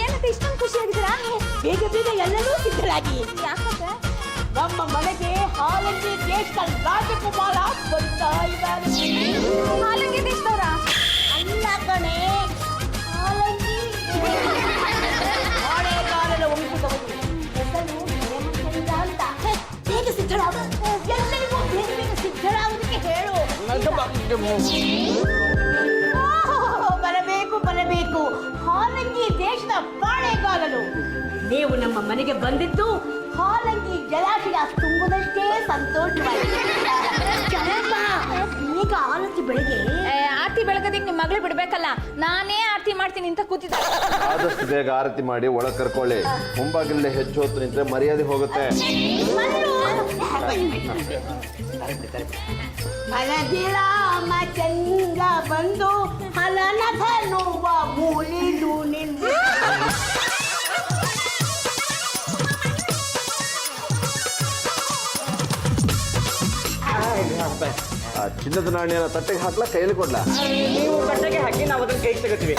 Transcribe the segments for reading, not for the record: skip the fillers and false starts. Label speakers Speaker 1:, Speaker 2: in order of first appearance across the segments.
Speaker 1: ಏನಂತ ಇಷ್ಟೊಂದು ಖುಷಿಯಾಗಿದ್ದೀರಾ?
Speaker 2: ಬೇಗ ಬೇಗ ಎಲ್ಲರೂ ಸಿದ್ಧರಾಗಿ.
Speaker 1: ಯಾಕಂದ್ರೆ
Speaker 2: ನಮ್ಮ ಮನೆಗೆ ಹಾಲಂಗಿ ದೇಶದ ರಾಜಕುಮಾರ ಬರ್ತಾ ಇದ್ದಾರೆ.
Speaker 1: ಹಾಲಂಗಿ ದೇಶದವರ
Speaker 2: ಅಲ್ಲ ಕಣೆ, ಹಾಲಂಗಿ ಮಳೆಗಾಲದ ವಂಶದವರು. ಹೆಸರು ಹೇಮಚಂದ್ರ ಅಂತ. ಬೇಗ ಸಿದ್ಧರಾಗ, ಎಲ್ಲರಿಗೂ ಬೇಗ ಬೇಗ ಸಿದ್ಧರಾಗೋದಕ್ಕೆ ಹೇಳು. ಬರಬೇಕು ಬರಬೇಕು, ಹಾಲಂಗಿ ದೇಶದ ಬಾಳೆಗಾಲನು. ನೀವು ನಮ್ಮ ಮನೆಗೆ ಬಂದಿದ್ದು ಹಾಲಂಗಿ ಜಲಾಶಯ ತುಂಬುದಷ್ಟೇ ಸಂತೋಷವಾಗಿದೆ. ಈಗ ಆರತಿ ಬೆಳಗ್ಗೆ
Speaker 1: ಆರತಿ ಬೆಳಗದಿಗೆ ನಿಮ್ಮ ಮಗಳು ಬಿಡ್ಬೇಕಲ್ಲ, ನಾನೇ ಆರತಿ ಮಾಡ್ತೀನಿ ಅಂತ ಕೂತಿದ್ದ.
Speaker 3: ಆದಷ್ಟು ಬೇಗ ಆರತಿ ಮಾಡಿ ಒಳಗೆ ಕರ್ಕೊಳ್ಳಿ. ಮುಂಬಾಗಿಲೇ ಹೆಚ್ಚು ಹೊತ್ತು ನಿಂತ್ರೆ ಮರ್ಯಾದೆ ಹೋಗುತ್ತೆ.
Speaker 2: ಮಲಗಿರಾಮ ಚಂದ್ರ ಬಂದು ಹಲನಧನುವ ಮೂಲಿದು ನಿಂದು.
Speaker 3: ಚಿನ್ನದ ನಾಣ್ಯನ ತಟ್ಟೆಗೆ ಹಾಕ್ಲಾ, ಕೈಯಲ್ಲಿ ಕೊಡ್ಲಾ?
Speaker 4: ನೀವು ತಟ್ಟೆಗೆ ಹಾಕಿ ನಾವು ಅದನ್ನ ಕೈಗೆ ತಗೋತೀವಿ.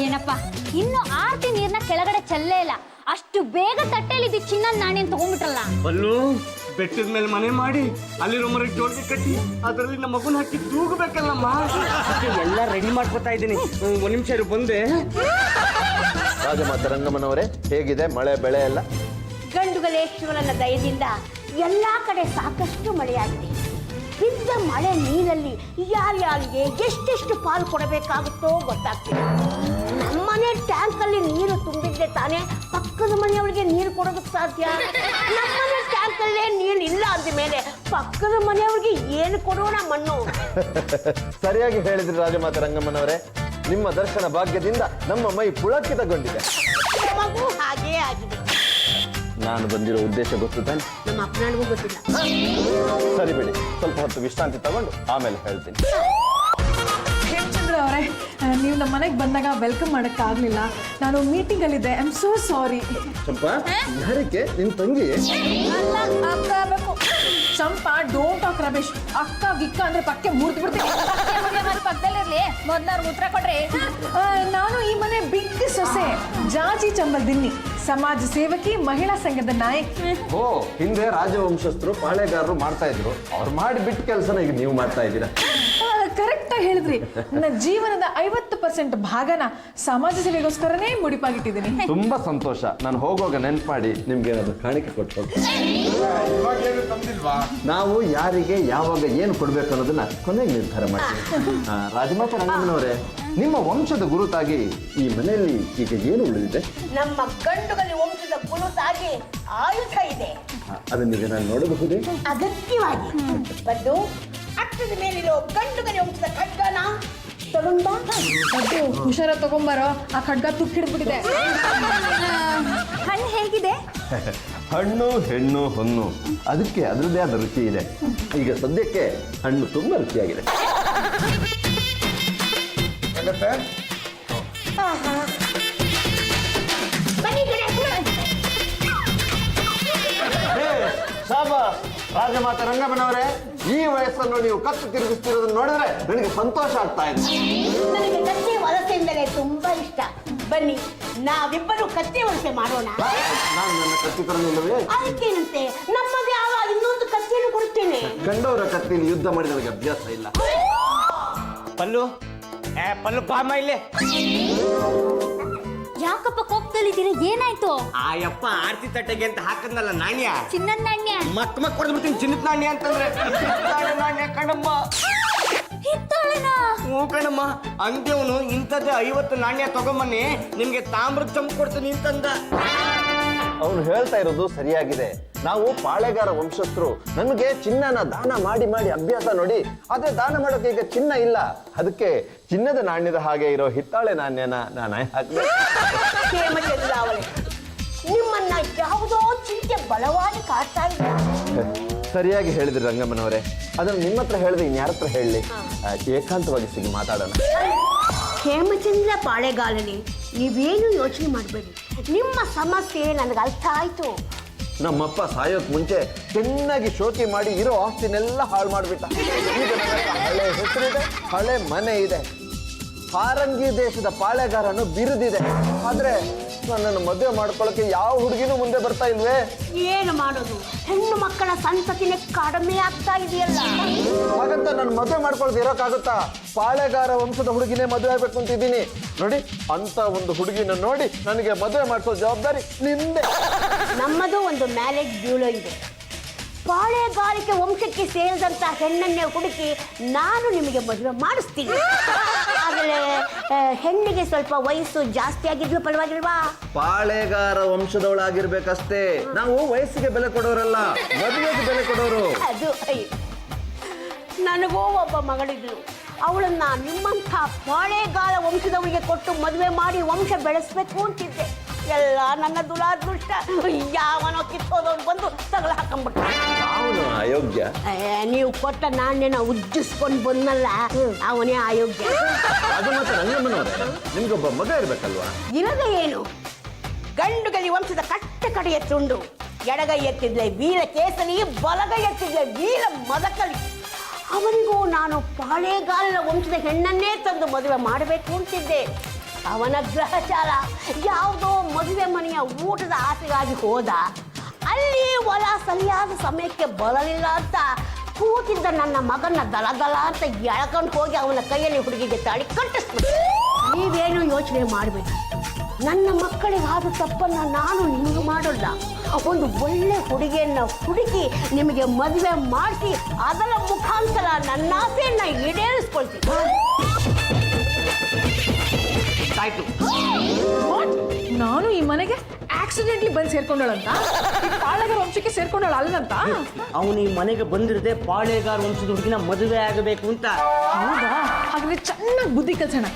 Speaker 1: ಏನಪ್ಪ, ಇನ್ನು ಆರತಿ ನೀರ್ನ ಕೆಳಗಡೆ ಚೆಲ್ಲೇ ಇಲ್ಲ, ಅಷ್ಟು ಬೇಗ ತಟ್ಟೆಲಿದ್ದು ಚಿನ್ನದ ನಾಣ್ಯ ತಗೊಂಡ್ಬಿಟ್ರಲ್ಲ.
Speaker 4: ಬಲ್ಲು ಬೆಟ್ಟದ ಮೇಲೆ ಮನೆ ಮಾಡಿ ಅಲ್ಲಿರೋ ಮರಕ್ಕೆ ಜೋಡಿಗೆ ಕಟ್ಟಿ ಅದರಲ್ಲಿ ನಮ್ಮ ಮಗುನ ಹಾಕಿ ತೂಗಬೇಕಲ್ಲಮ್ಮ. ಎಲ್ಲ ರೆಡಿ ಮಾಡ್ಕೊತಾ ಇದ್ದೀನಿ. ಒಂದ್ ನಿಮಿಷ ಇರು, ಬಂದೆ.
Speaker 3: ರಾಜಮಾತೆ ರಂಗಮ್ಮನವರೇ, ಹೇಗಿದೆ ಮಳೆ ಬೆಳೆ ಎಲ್ಲ?
Speaker 2: ಗಂಡುಗಲೇಶ್ವರನ ದಯದಿಂದ ಎಲ್ಲಾ ಕಡೆ ಸಾಕಷ್ಟು ಮಳೆಯಾಗಿದೆ. ಬಿದ್ದ ಮಳೆ ನೀರಲ್ಲಿ ಯಾರ್ಯಾರಿಗೆ ಎಷ್ಟೆಷ್ಟು ಪಾಲು ಕೊಡಬೇಕಾಗುತ್ತೋ ಗೊತ್ತಾಗ್ತಿದೆ. ನಮ್ಮನೆ ಟ್ಯಾಂಕಲ್ಲಿ ನೀರು ತುಂಬಿದ್ರೆ ತಾನೇ ಪಕ್ಕದ ಮನೆಯವರಿಗೆ ನೀರು ಕೊಡೋದಕ್ಕೆ ಸಾಧ್ಯ. ನಮ್ಮನೆ ಟ್ಯಾಂಕಲ್ಲೇ ನೀರು ಇಲ್ಲ ಅಂದ ಮೇಲೆ ಪಕ್ಕದ ಮನೆಯವ್ರಿಗೆ ಏನು ಕೊಡೋಣ ಮಣ್ಣು?
Speaker 3: ಸರಿಯಾಗಿ ಹೇಳಿದ್ರಿ ರಾಜಮಾತೆ ರಂಗಮ್ಮನವರೇ. ನಿಮ್ಮ ದರ್ಶನ ಭಾಗ್ಯದಿಂದ ನಮ್ಮ ಮೈ ಪುಳಕಿತಗೊಂಡಿದೆ.
Speaker 2: ಮಗು ಹಾಗೇ ಆಗಿದೆ.
Speaker 3: ನಾನು ಬಂದಿರೋ ಉದ್ದೇಶ ಗೊತ್ತು ತಾನೆ?
Speaker 2: ನಮ್ಮ ಅಪ್ಪನಿಗೂ ಗೊತ್ತಿಲ್ಲ.
Speaker 3: ಸರಿ ಬಿಡಿ, ಸ್ವಲ್ಪ ಹೊತ್ತು ವಿಶ್ರಾಂತಿ ತಗೊಂಡು ಆಮೇಲೆ ಹೇಳ್ತೀನಿ.
Speaker 5: ಹೇಮಚಂದ್ರ ಅವರೇ, ನೀವು ನಮ್ಮ ಮನೆಗೆ ಬಂದಾಗ ವೆಲ್ಕಮ್ ಮಾಡೋಕ್ಕಾಗಲಿಲ್ಲ. ನಾನು ಮೀಟಿಂಗಲ್ಲಿದ್ದೆ. I am so sorry.
Speaker 3: Champa, ಯಾರಕ್ಕೆ ನಿನ್ ತಂಗಿ?
Speaker 5: Champa, don't talk Ramesh. ಅಕ್ಕ ಗಿಕ್ಕ ಅಂದ್ರೆ ಪಕ್ಕೆ ಮುರಿದು ಬಿಡ್ತೀನಿ.
Speaker 1: ಪಕ್ಕದಲ್ಲಿರ್ಲಿ, ಮೊದ್ಲವ್ರು ಉತ್ತರ ಕೊಡ್ರಿ.
Speaker 5: ನಾನು ಈ ಮನೆ ಬಿಗ್ ಸೊಸೆ, ಜಾಜಿ ಚಂಬಲ್ ದಿನ್ನಿ, ಸಮಾಜ ಸೇವಕಿ, ಮಹಿಳಾ ಸಂಘದ ನಾಯಕಿ.
Speaker 3: ಓ, ಹಿಂದೆ ರಾಜವಂಶಸ್ಥರು ಪಾಳೆಗಾರರು ಮಾಡ್ತಾ ಇದ್ರು. ಅವ್ರು ಮಾಡಿ ಬಿಟ್ಟು ಕೆಲಸನ ಈಗ ನೀವು ಮಾಡ್ತಾ ಇದ್ದೀರಾ.
Speaker 5: ಕರೆಕ್ಟ್ ಆಗಿ ಹೇಳಿದ್ರಿ. ನನ್ನ ಜೀವನದ 50% ಭಾಗನ ಸಮಾಜ ಸೇವೆಗೋಸ್ಕರನೇ ಮುಡಿಪಾಗಿಟ್ಟಿದ್ದೀನಿ.
Speaker 3: ತುಂಬಾ ಸಂತೋಷ. ನಾನು ಹೋಗುವಾಗ ನೆನ್ಪು ಮಾಡಿ ನಿಮ್ಗೆ ಏನಾದ್ರು ಕಾಣಿಕೆ ಕೊಟ್ಟು ನಾವು ಯಾರಿಗೆ ಯಾವಾಗ ಏನು ಕೊಡ್ಬೇಕು ಅನ್ನೋದನ್ನ ಕೊನೆಗೆ ನಿರ್ಧಾರ ಮಾಡ್ತೀವಿ. ರಾಜಮಾತೆ ರಂಗಮ್ಮನವರೇ, ನಿಮ್ಮ ವಂಶದ ಗುರುತಾಗಿ ಈ ಮನೆಯಲ್ಲಿ ಈಗ ಏನು ಉಳಿದಿದೆ?
Speaker 2: ನಮ್ಮ ಗಂಡುಗಲಿ ವಂಶದ ಗುರುತಾಗಿ ಆಯುಧ ಇದೆ.
Speaker 3: ಅದನ್ನ ನಾನು ನೋಡಬಹುದೇ?
Speaker 2: ಅಗತ್ಯವಾಗಿ ಬಂದು ಅಟ್ಟದ ಮೇಲಿರೋ ಗಂಡುಗಲಿ ವಂಶದ ಖಡ್ಗನ ತಗೊಂಡ
Speaker 5: ಹುಷಾರ ತಗೊಂಬಾರೋ, ಆ ಖಡ್ಗ ತುಕ್ಕು ಹಿಡಿದ್ಬಿಟ್ಟಿದೆ.
Speaker 1: ಹಣ್ಣು ಹೇಗಿದೆ?
Speaker 3: ಹಣ್ಣು ಹೆಣ್ಣು ಹೊನ್ನು ಅದಕ್ಕೆ ಅದರದ್ದೇ ಆದ ರುಚಿ ಇದೆ. ಈಗ ಸದ್ಯಕ್ಕೆ ಹಣ್ಣು ತುಂಬಾ ರುಚಿಯಾಗಿದೆ. ರಾಜಮಾತೆ ರಂಗಮ್ಮನವರೇ, ಈ ವಯಸ್ಸನ್ನು ನೀವು ಕತ್ತು ತಿರುಗಿಸ್ತಿರೋದನ್ನ ನೋಡಿದ್ರೆ ನನಗೆ ಸಂತೋಷ ಆಗ್ತಾ ಇದೆ.
Speaker 2: ನನಗೆ ಕತ್ತೆ ವಲಸೆ ಎಂದರೆ ತುಂಬಾ ಇಷ್ಟ. ಬನ್ನಿ, ನಾವಿಬ್ಬರು ಕತ್ತೆ ವಲಸೆ ಮಾಡೋಣ.
Speaker 3: ನಾನು ನನ್ನ ಕತ್ತಿ ತರಲಿಲ್ಲವೇ?
Speaker 2: ಅದಕ್ಕೇನಂತೆ, ನಮ್ಮದೇ ಆವ ಇನ್ನೊಂದು ಕತ್ತಿಯನ್ನು ಕೊಡುತ್ತೇನೆ.
Speaker 3: ಕಂಡವರ ಕತ್ತಿಯಲ್ಲಿ ಯುದ್ಧ ಮಾಡಿ ನನಗೆ ಅಭ್ಯಾಸ ಇಲ್ಲ.
Speaker 4: ಪಲ್ಲು, ಪಲ್ಲು ಬಾಮ ಇಲ್ಲೇ.
Speaker 1: ಯಾಕಪ್ಪ ಕೋಪದಲ್ಲಿದ್ದೀರಾ? ಏನಾಯ್ತು?
Speaker 4: ಆ ಯಪ್ಪ ಆರ್ತಿ ತಟ್ಟೆಗೆ ಅಂತ ಹಾಕದ್ನಲ್ಲ ನಾಣ್ಯ,
Speaker 1: ಚಿನ್ನದ ನಾಣ್ಯ.
Speaker 4: ಮಕ್ ಕೊಡ್ಬಿಡ್ತೀನಿ. ಚಿನ್ನದ ನಾಣ್ಯ ಅಂತಂದ್ರೆ ನಾಣ್ಯ ಕಣಮ್ಮ.
Speaker 1: ಹಿತ್ತಾಳೆನಾ?
Speaker 4: ಹ್ಞೂ ಕಣಮ್ಮ. ಅಂತ್ಯವನು ಇಂಥದ್ದೇ 50 ನಾಣ್ಯ ತಗೊಂಬನ್ನಿ, ನಿಮ್ಗೆ ತಾಮ್ರದ ಚಂಪು ಕೊಡ್ತೀನಿ ಅಂತಂದ.
Speaker 3: ಅವನು ಹೇಳ್ತಾ ಇರೋದು ಸರಿಯಾಗಿದೆ. ನಾವು ಪಾಳೆಗಾರ ವಂಶಸ್ಥರು. ನಮಗೆ ಚಿನ್ನನ ದಾನ ಮಾಡಿ ಮಾಡಿ ಅಭ್ಯಾಸ ನೋಡಿ. ಅದೇ ದಾನ ಮಾಡೋಕೆ ಈಗ ಚಿನ್ನ ಇಲ್ಲ. ಅದಕ್ಕೆ ಚಿನ್ನದ ನಾಣ್ಯದ ಹಾಗೆ ಇರೋ ಹಿತ್ತಾಳೆ ನಾಣ್ಯನ ನಾನು ಹಾಕಿದೆ.
Speaker 2: ನಿಮ್ಮನ್ನ ಯಾವುದೋ ಚಿಂತೆ ಬಲವಾಗಿ ಕಾಡ್ತಾ ಇಲ್ಲ.
Speaker 3: ಸರಿಯಾಗಿ ಹೇಳಿದ್ರಿ ರಂಗಮ್ಮನವರೇ. ಅದನ್ನು ನಿಮ್ಮ ಹತ್ರ ಹೇಳಿದ್ರೆ ಇನ್ಯಾರ ಹತ್ರ ಹೇಳಲಿ? ಏಕಾಂತವಾಗಿ ಸಿಗಿ ಮಾತಾಡೋಣ.
Speaker 2: ಹೇಮಚಂದ್ರ ಪಾಳೆಗಾಲನೆ, ನೀವೇನು ಯೋಚನೆ ಮಾಡಬೇಡಿ. ನಿಮ್ಮ ಸಮಸ್ಯೆ ನನಗೆ ಅರ್ಥ ಆಯ್ತು.
Speaker 3: ನಮ್ಮಪ್ಪ ಸಾಯೋಕ್ ಮುಂಚೆ ಚೆನ್ನಾಗಿ ಶೋಕಿ ಮಾಡಿ ಇರೋ ಆಸ್ತಿನೆಲ್ಲ ಹಾಳು ಮಾಡಿಬಿಟ್ಟ. ಈಗ ನನ್ನ ಹತ್ರ ಹಳೆ ಹೆಸರಿದೆ, ಹಳೆ ಮನೆ ಇದೆ, ಹಾರಂಗಿ ದೇಶದ ಪಾಳೆಗಾರನು ಬಿರುದಿದೆ. ಆದ್ರೆ ನನ್ನನ್ನು ಮದುವೆ ಮಾಡ್ಕೊಳ್ಳೋಕೆ ಯಾವ ಹುಡುಗಿನೂ ಮುಂದೆ ಬರ್ತಾ ಇಲ್ವೇ?
Speaker 2: ಏನು ಮಾಡೋದು, ಹೆಣ್ಣು ಮಕ್ಕಳ ಸಂತತಿನೇ ಕಡಿಮೆ ಆಗ್ತಾ ಇದೆಯಲ್ಲ.
Speaker 3: ಹಾಗಂತ ನಾನು ಮದುವೆ ಮಾಡ್ಕೊಳ್ದು ಇರೋಕ್ಕಾಗುತ್ತಾ? ಪಾಳೆಗಾರ ವಂಶದ ಹುಡುಗಿನೇ ಮದುವೆ ಆಗ್ಬೇಕು ಅಂತಿದ್ದೀನಿ. ನೋಡಿ, ಅಂತ ಒಂದು ಹುಡುಗಿನ ನೋಡಿ ನನಗೆ ಮದುವೆ ಮಾಡಿಸೋ ಜವಾಬ್ದಾರಿ ನಿಂದೆ.
Speaker 2: ನಮ್ಮದು ಒಂದು ಮ್ಯಾರೇಜ್ ಬ್ಯೂರೋ ಇದೆ. ಪಾಳೆಗಾರಿಕೆ ವಂಶಕ್ಕೆ ಸೇರಿದಂತ ಹೆಣ್ಣನ್ನೇ ಹುಡುಕಿ ನಾನು ನಿಮಗೆ ಮದುವೆ ಮಾಡಿಸ್ತೀನಿ. ಆದರೆ ಹೆಣ್ಣಿಗೆ ಸ್ವಲ್ಪ ವಯಸ್ಸು ಜಾಸ್ತಿ ಆಗಿದ್ಲು ಪರವಾಗಿಲ್ವಾ?
Speaker 3: ಪಾಳೆಗಾರ ವಂಶದವಳಾಗಿರ್ಬೇಕಷ್ಟೇ. ನಾವು ವಯಸ್ಸಿಗೆ ಬೆಲೆ ಕೊಡೋರಲ್ಲ, ಮದುವೆಗೆ ಬೆಲೆ ಕೊಡೋರು.
Speaker 2: ಅದು ನನಗೂ ಒಬ್ಬ ಮಗಳಿದ್ಲು. ಅವಳನ್ನ ನಿಮ್ಮಂಥ ಪಾಳೆಗಾರ ವಂಶದವಳಿಗೆ ಕೊಟ್ಟು ಮದುವೆ ಮಾಡಿ ವಂಶ ಬೆಳೆಸ್ಬೇಕು ಅಂತಿದ್ದೆ. ಎಲ್ಲ ನನ್ನ ದುರಾದೃಷ್ಟ. ಯಾವನೋ ಕಿತ್ತೋದವ್ನು ಬಂದು ತಗಲ ಹಾಕೊಂಡ್ಬಿಟ್ಟ.
Speaker 3: ಅವನು ಅಯೋಗ್ಯ.
Speaker 2: ನೀವು ಕೊಟ್ಟ ನಾಣ್ಯನ ಉಜ್ಜಿಸ್ಕೊಂಡು ಬಂದಲ್ಲ, ಅವನೇ ಅಯೋಗ್ಯ.
Speaker 3: ಅದು ಮತ್ತೆ ರಂಗಮ್ಮನವರೇ, ನಿಮ್ಗೊಬ್ಬ ಮಗ ಇರ್ಬೇಕಲ್ವಾ?
Speaker 2: ಇರದ ಏನು, ಗಂಡುಗಲಿ ವಂಶದ ಕಟ್ಟ ಕಡೆಯ ತುಂಡು. ಎಡಗೈ ಎತ್ತಿದ್ಲೆ ವೀರ ಕೇಸರಿ, ಬಲಗೈ ಎತ್ತಿದ್ಲೆ ವೀರ ಮದಕಲಿ. ಅವನಿಗೂ ನಾನು ಪಾಳೆಗಾರರ ವಂಶದ ಹೆಣ್ಣನ್ನೇ ತಂದು ಮದುವೆ ಮಾಡಬೇಕು ಅಂತಿದ್ದೆ. ಅವನ ಗ್ರಹಚಾರ ಯಾವುದೋ ಮದುವೆ ಮನೆಯ ಊಟದ ಆಸೆಗಾಗಿ ಹೋದ. ಅಲ್ಲಿ ಹೊಲ ಸರಿಯಾದ ಸಮಯಕ್ಕೆ ಬರಲಿಲ್ಲ ಅಂತ ಕೂತಿದ್ದ ನನ್ನ ಮಗನ ದಲ ದಲ ಅಂತ ಎಳ್ಕೊಂಡು ಹೋಗಿ ಅವನ ಕೈಯಲ್ಲಿ ಹುಡುಗಿಗೆ ತಾಳಿ ಕಟ್ಟಿಸ್ಬಿಟ್ಟು. ನೀವೇನು ಯೋಚನೆ ಮಾಡಬೇಕು, ನನ್ನ ಮಕ್ಕಳಿಗಾದ ತಪ್ಪನ್ನು ನಾನು ನಿಮಗೆ ಮಾಡೋಲ್ಲ. ಒಂದು ಒಳ್ಳೆ ಹುಡುಗಿಯನ್ನ ಹುಡುಕಿ ನಿಮಗೆ ಮದುವೆ ಮಾಡಿಸಿ ಅದರ ಮುಖಾಂತರ ನನ್ನ ಆಸೆಯನ್ನ ಈಡೇರಿಸ್ಕೊಳ್ತೀನಿ.
Speaker 5: ನಾನು ಈ ಮನೆಗೆ ಆಕ್ಸಿಡೆಂಟ್ಲಿ ಬಂದು ಸೇರ್ಕೊಂಡಳಂತ, ಪಾಳೆಗಾರ ವಂಶಕ್ಕೆ ಸೇರ್ಕೊಂಡಳ ಅಲ್ಲಂತ.
Speaker 4: ಅವನು ಈ ಮನೆಗೆ ಬಂದಿರದೆ ಪಾಳೆಗಾರ ವಂಶದ ಹುಡುಗಿನ ಮದುವೆ ಆಗಬೇಕು ಅಂತ.
Speaker 5: ಹೌದಾ? ಹಾಗಾದ್ರೆ ಚೆನ್ನಾಗಿ ಬುದ್ಧಿ ಕಲ್ಸೋಣ.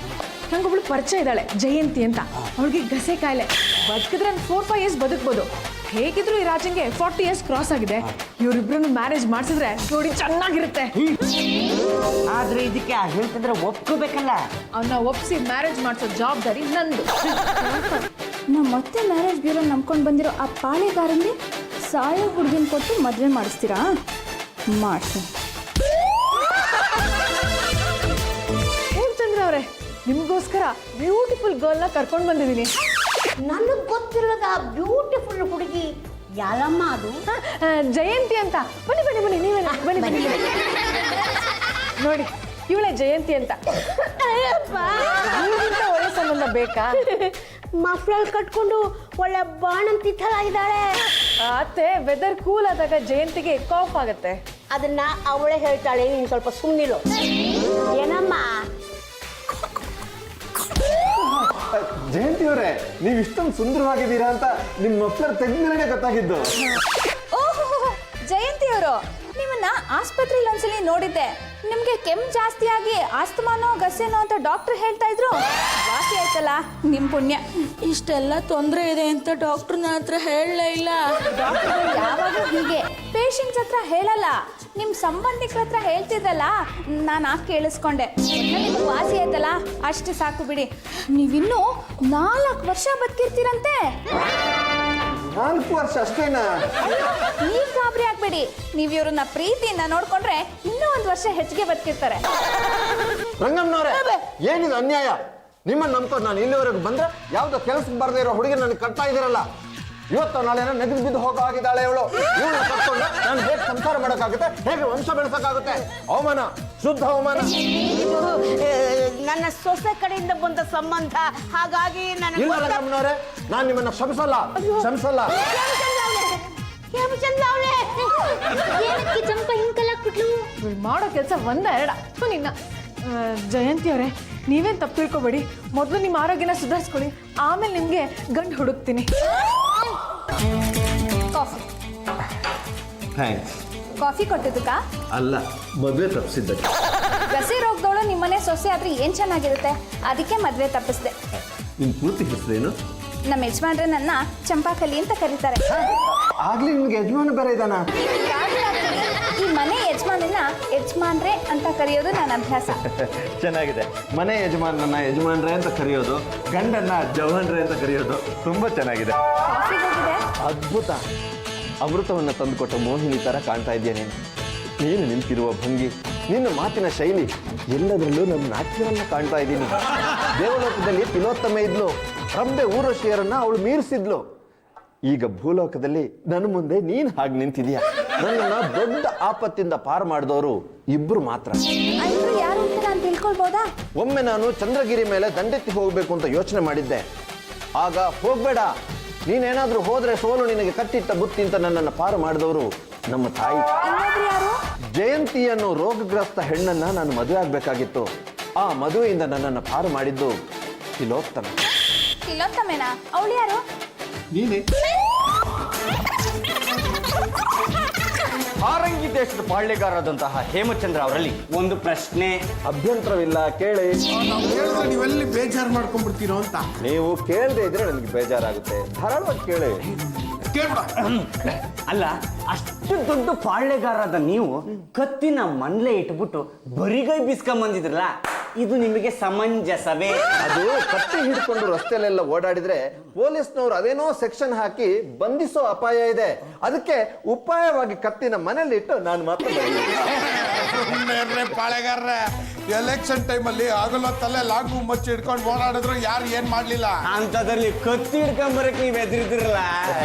Speaker 5: ನಂಗೊಬ್ಳು ಪರಿಚಯ ಇದ್ದಾಳೆ, ಜಯಂತಿ ಅಂತ. ಅವಳಿಗೆ ಗಸೆ ಕಾಯಿಲೆ. ಬದುಕಿದ್ರೆ 4-5 years ಬದುಕ್ಬೋದು. ಹೇಗಿದ್ರು ಈ ರಾಜಂಗೆ 40 years ಕ್ರಾಸ್ ಆಗಿದೆ. ಇವರಿಬ್ರನ್ನು ಮ್ಯಾರೇಜ್ ಮಾಡಿಸಿದ್ರೆ ಜೋಡಿ ಚೆನ್ನಾಗಿರುತ್ತೆ.
Speaker 4: ಆದ್ರೆ ಇದಕ್ಕೆ ಹೇಳ್ತಿದ್ರೆ ಒಪ್ಕೋಬೇಕಲ್ಲ.
Speaker 5: ಅವನ್ನ ಒಪ್ಸಿ ಮ್ಯಾರೇಜ್ ಮಾಡಿಸೋ ಜವಾಬ್ದಾರಿ ನಂದು.
Speaker 1: ನಾ ಮತ್ತೆ ಮ್ಯಾರೇಜ್ ಬ್ಯೂರೋ ನಂಬ್ಕೊಂಡು ಬಂದಿರೋ ಆ ಪಾಳೆಗಾರನ್ಗೆ ಸಾಯೋ ಹುಡುಗಿನ ಕೊಟ್ಟು ಮದುವೆ ಮಾಡಿಸ್ತೀರಾ? ಮಾಡಿಸಿ.
Speaker 5: ಚಂದ್ರ ಅವರೇ, ನಿಮಗೋಸ್ಕರ ಬ್ಯೂಟಿಫುಲ್ ಗರ್ಲ್ನ ಕರ್ಕೊಂಡು ಬಂದಿದ್ದೀನಿ.
Speaker 2: ನನಗೆ ಗೊತ್ತಿಲ್ಲದ ಬ್ಯೂಟಿಫುಲ್ ಹುಡುಗಿ ಯಾರಮ್ಮ ಅದು?
Speaker 5: ಜಯಂತಿ ಅಂತ. ಬನ್ನಿ ಬನ್ನಿ ಬನ್ನಿ, ನೀವೇ ಬನ್ನಿ ಬನ್ನಿ. ನೋಡಿ, ಇವಳೇ ಜಯಂತಿ ಅಂತ. ಇವ್ರಿಗಿಂತ ಒಳ್ಳೆ ಸಂಬಂಧ ಬೇಕಾ?
Speaker 2: ಮಫ್ಲಲ್ ಕಟ್ಕೊಂಡು ಒಳ್ಳೆ ಬಾಣಂತಿ ಥರ ಇದ್ದಾಳೆ.
Speaker 5: ಅತ್ತೆ, ವೆದರ್ ಕೂಲ್ ಆದಾಗ ಜಯಂತಿಗೆ ಕಾಫ್ ಆಗುತ್ತೆ.
Speaker 2: ಅದನ್ನ ಅವಳೇ ಹೇಳ್ತಾಳೆ, ನೀನು ಸ್ವಲ್ಪ ಸುಮ್ಮನಿರು. ಏನಮ್ಮ?
Speaker 3: ಜಯಂತಿ ಅವರೇ, ನೀವು ಇಷ್ಟೊಂದು ಸುಂದರವಾಗಿದ್ದೀರಾ ಅಂತ ನಿಮ್ಮ ಮಕ್ಕಳ ತೆಗೆದ ಗೊತ್ತಾಗಿದ್ದು.
Speaker 1: ಓಹೋ, ಜಯಂತಿ ಅವರು, ನಿಮ್ಮನ್ನ ಆಸ್ಪತ್ರೆಯಲ್ಲಿ ಒಂದ್ಸಲಿ ನೋಡಿದ್ದೆ. ನಿಮ್ಗೆ ಕೆಮ್ಮು ಜಾಸ್ತಿ ಆಗಿ ಆಸ್ತಮಾನೋ ಗಸೆನೋ ಅಂತ ಡಾಕ್ಟರ್ ಹೇಳ್ತಾ ಇದ್ರು. ವಾಸಿ ಆಯ್ತಲ್ಲ, ನಿಮ್ ಪುಣ್ಯ.
Speaker 6: ಇಷ್ಟೆಲ್ಲ ತೊಂದರೆ ಇದೆ ಅಂತ ಡಾಕ್ಟರ್ ನನ್ನ ಹತ್ರ ಹೇಳಲೇ ಇಲ್ಲ.
Speaker 1: ಡಾಕ್ಟರ್ ಯಾವಾಗ ಹೀಗೆ ಪೇಷಂಟ್ಸ್ ಹತ್ರ ಹೇಳಲ್ಲ, ನಿಮ್ಮ ಸಂಬಂಧಿಕರ ಹತ್ರ ಹೇಳ್ತಿದ್ರಲ್ಲ, ನಾನು ಆಗ ಕೇಳಿಸ್ಕೊಂಡೆ. ನಿಮ್ಗೆ ವಾಸಿ ಆಯ್ತಲ್ಲ, ಅಷ್ಟು ಸಾಕು ಬಿಡಿ. ನೀವಿನ್ನೂ 4 ವರ್ಷ ಬದುಕಿರ್ತೀರಂತೆ.
Speaker 3: 4 ವರ್ಷ ಅಷ್ಟೇನಾ?
Speaker 1: ನೀವು ಗಾಬರಿ ಆಗ್ಬೇಡಿ. ನೀವು ಇವ್ರನ್ನ ಪ್ರೀತಿಯಿಂದ ನೋಡ್ಕೊಂಡ್ರೆ ಇನ್ನೂ 1 ವರ್ಷ ಹೆಚ್ಚಿಗೆ ಬದುಕಿರ್ತಾರೆ.
Speaker 3: ರಂಗಮ್ಮನವ್ರೆ, ಏನಿದು ಅನ್ಯಾಯ? ನಿಮ್ಮನ್ನು ನಂಬ್ಕೊಂಡು ನಾನು ಇಲ್ಲಿವರೆಗೂ ಬಂದ್ರೆ ಯಾವ್ದೋ ಕೆಲಸಕ್ಕೆ ಬರದೇ ಇರೋ ಹುಡುಗಿ ನನಗೆ ಕಟ್ತಾ ಇದ್ದೀರಲ್ಲ. ಇವತ್ತು ನಾಳೆನೋ ನೆಗೆದು ಬಿದ್ದು ಹೋಗೋ ಆಗಿದ್ದಾಳೆ ಇವಳು. ಇವಳು ಕಟ್ಕೊಂಡು ನಾನು ಹೇಗೆ ಸಂಸಾರ ಮಾಡೋಕ್ಕಾಗುತ್ತೆ? ಹೇಗೆ ವಂಶ ಬೆಳೆಸೋಕ್ಕಾಗುತ್ತೆ? ಅವಮಾನ, ಶುದ್ಧ ಅವಮಾನ.
Speaker 2: ಇದು ನನ್ನ ಸೊಸೆ ಕಡೆಯಿಂದ ಬಂದ ಸಂಬಂಧ, ಹಾಗಾಗಿ ನನಗೆ
Speaker 3: ಇಲ್ಲ ರಂಗಮ್ಮನವ್ರೆ, ನಾನು ನಿಮ್ಮನ್ನ ಕ್ಷಮಿಸಲ್ಲ.
Speaker 1: ಏನಕ್ಕೆ ಚಂಪ ಹಿಂಕಲಾಕ್ಬಿಟ್ಲು?
Speaker 5: ಇವ್ಳು ಮಾಡೋ ಕೆಲಸ 1-2 ನಿನ್ನ. ಜಯಂತಿ ಅವರೇ, ನೀವೇನು ತಪ್ಪು ತಿಳ್ಕೊಬೇಡಿ. ಮೊದಲು ನಿಮ್ಮ ಆರೋಗ್ಯನ ಸುಧಾರಿಸ್ಕೊಳ್ಳಿ, ಆಮೇಲೆ ನಿಮಗೆ ಗಂಡು ಹುಡುಕ್ತೀನಿ.
Speaker 1: Coffee
Speaker 3: thanks.
Speaker 1: ಕಾಫಿ ಕೊಟ್ಟಿದ್ದಕ್ಕ?
Speaker 3: ಅಲ್ಲ, ಮದುವೆ ತಪ್ಪಿಸಿದ್ದಕ್ಕೆ.
Speaker 1: ಗಸಿ ರೋಗದವಳು ನಿಮ್ಮನೆ ಸೊಸೆ ಆದ್ರೆ ಏನ್ ಚೆನ್ನಾಗಿರುತ್ತೆ, ಅದಕ್ಕೆ ಮದ್ವೆ ತಪ್ಪಿಸ್ದೆ.
Speaker 3: ನಿನ್ ಪೂರ್ತಿ ಹೆಸರೇನು?
Speaker 1: ನಮ್ಮ ಯಜಮಾನ್ರೆ ನನ್ನ ಚಂಪಾಕಲಿ ಅಂತ ಕರೀತಾರೆ.
Speaker 3: ಆಗ್ಲಿ ನಿಮ್ಗೆ ಯಜಮಾನ ಬೇರೆ ಇದ್ದಾನ?
Speaker 1: ಈ ಮನೆ ಯಜಮಾನನ್ನ ಯಜಮಾನ್ರೆ ಅಂತ ಕರೆಯೋದು ನನ್ನ ಅಭ್ಯಾಸ.
Speaker 3: ಚೆನ್ನಾಗಿದೆ. ಮನೆ ಯಜಮಾನನ್ನ ಯಜಮಾನ್ರೆ ಅಂತ ಕರೆಯೋದು, ಗಂಡನ್ನ ಜವಾನ್ರೆ ಅಂತ ಕರೆಯೋದು ತುಂಬಾ ಚೆನ್ನಾಗಿದೆ.
Speaker 1: ಕಾಫಿಗೆ ಹೋಗಿದೆ.
Speaker 3: ಅದ್ಭುತ. ಅಮೃತವನ್ನು ತಂದುಕೊಟ್ಟ ಮೋಹಿನಿ ತರ ಕಾಣ್ತಾ ಇದೆಯಾ ನೀನು. ನೀನು ನಿಂತಿರುವ ಭಂಗಿ, ನಿನ್ನ ಮಾತಿನ ಶೈಲಿ, ಎಲ್ಲದರಲ್ಲೂ ನಮ್ಮ ನಾಟ್ಯವನ್ನ ಕಾಣ್ತಾ ಇದ್ದೀನಿ. ದೇವಲೋಕದಲ್ಲಿ ತಿಲೋತ್ತಮೆ ಇದ್ಲು, ರಂಬೆ ಊರ್ವಶಿಯರನ್ನ ಅವಳು ಮೀರಿಸಿದ್ಲು. ಈಗ ಭೂಲೋಕದಲ್ಲಿ ನನ್ನ ಮುಂದೆ ನೀನು ಹಾಗೆ ನಿಂತಿದೀಯ. ನನ್ನನ್ನ ದೊಡ್ಡ ಆಪತ್ತಿಂದ ಪಾರು ಮಾಡಿದವರು ಇಬ್ರು ಮಾತ್ರ.
Speaker 1: ಆಯ್ತು, ಯಾರು ಅಂತ ನಾನು ತಿಳ್ಕೊಳ್ಬೋದಾ?
Speaker 3: ಒಮ್ಮೆ ನಾನು ಚಂದ್ರಗಿರಿ ಮೇಲೆ ದಂಡೆತ್ತಿ ಹೋಗ್ಬೇಕು ಅಂತ ಯೋಚನೆ ಮಾಡಿದ್ದೆ. ಆಗ ಹೋಗ್ಬೇಡ, ನೀನೇನಾದ್ರೂ ಹೋದ್ರೆ ಸೋಲು ನಿನಗೆ ಕಟ್ಟಿಟ್ಟ ಬುತ್ತಿ ಅಂತ ನನ್ನನ್ನು ಪಾರು ಮಾಡಿದವರು ನಮ್ಮ ತಾಯಿ.
Speaker 1: ಇನ್ನೊಬ್ರು ಯಾರು?
Speaker 3: ಜಯಂತಿ ಅನ್ನೋ ರೋಗಗ್ರಸ್ತ ಹೆಣ್ಣನ್ನ ನಾನು ಮದುವೆ ಆಗ್ಬೇಕಾಗಿತ್ತು. ಆ ಮದುವೆಯಿಂದ ನನ್ನನ್ನು ಪಾರು ಮಾಡಿದ್ದು ತಿಲೋತ್ತಮೆ.
Speaker 1: ತಿಲೋತ್ತಮೆನಾ? ಅವಳು ಯಾರು?
Speaker 3: ನೀನೇ.
Speaker 4: ಹಾರಂಗಿ ದೇಶದ ಪಾಳ್ಯಗಾರರಾದಂತಹ ಹೇಮಚಂದ್ರ ಅವರಲ್ಲಿ ಒಂದು ಪ್ರಶ್ನೆ.
Speaker 3: ಅಭ್ಯಂತರವಿಲ್ಲ, ಕೇಳಿ.
Speaker 7: ನಾವು ಹೇಳಿದ್ರೆ ನೀವೆಲ್ಲಿ ಬೇಜಾರು ಮಾಡ್ಕೊಂಡ್ಬಿಡ್ತೀರೋ ಅಂತ.
Speaker 3: ನೀವು ಕೇಳದೆ ಇದ್ರೆ ನನಗೆ ಬೇಜಾರಾಗುತ್ತೆ. ಧಾರಾಳವಾಗಿ ಕೇಳಿ.
Speaker 7: ಕೇಳ್ಬಿಡ.
Speaker 4: ಅಲ್ಲ, ಅಷ್ಟು ದೊಡ್ಡ ಪಾಳ್ಯಗಾರರಾದ ನೀವು ಕತ್ತಿನ ಮನ್ಲೆ ಇಟ್ಬಿಟ್ಟು ಬರಿಗೈ ಬಿಸ್ಕೊಂಬಂದಿದ್ರಲ್ಲ, ಇದು ನಿಮಗೆ ಸಮಂಜಸವೇ?
Speaker 3: ಅದು ಕತ್ತಿ ಹಿಡ್ಕೊಂಡು ರಸ್ತೆಯಲ್ಲೆಲ್ಲ ಓಡಾಡಿದ್ರೆ ಪೊಲೀಸ್ನವರು ಅದೇನೋ ಸೆಕ್ಷನ್ ಹಾಕಿ ಬಂಧಿಸೋ ಅಪಾಯ ಇದೆ. ಅದಕ್ಕೆ ಉಪಾಯವಾಗಿ ಕತ್ತಿನ ಮನೇಲಿ ಇಟ್ಟು ನಾನು ಮಾತ್ರ
Speaker 7: ಪಾಳೆಗಾರ್ರೆ, ಎಲೆಕ್ಷನ್ ಟೈಮಲ್ಲಿ ಆಗಲೊತ್ತಲ್ಲೇ ಲಾಗು ಮಚ್ಚಿ ಹಿಡ್ಕೊಂಡು ಓಡಾಡಿದ್ರು ಯಾರು ಏನ್ ಮಾಡ್ಲಿಲ್ಲ.
Speaker 4: ಅಂತದ್ರಲ್ಲಿ ಕತ್ತಿ ಹಿಡ್ಕೊಂಬರಕ್ ನೀವ್ ಎದುರಿದ್ರಲ್ಲ.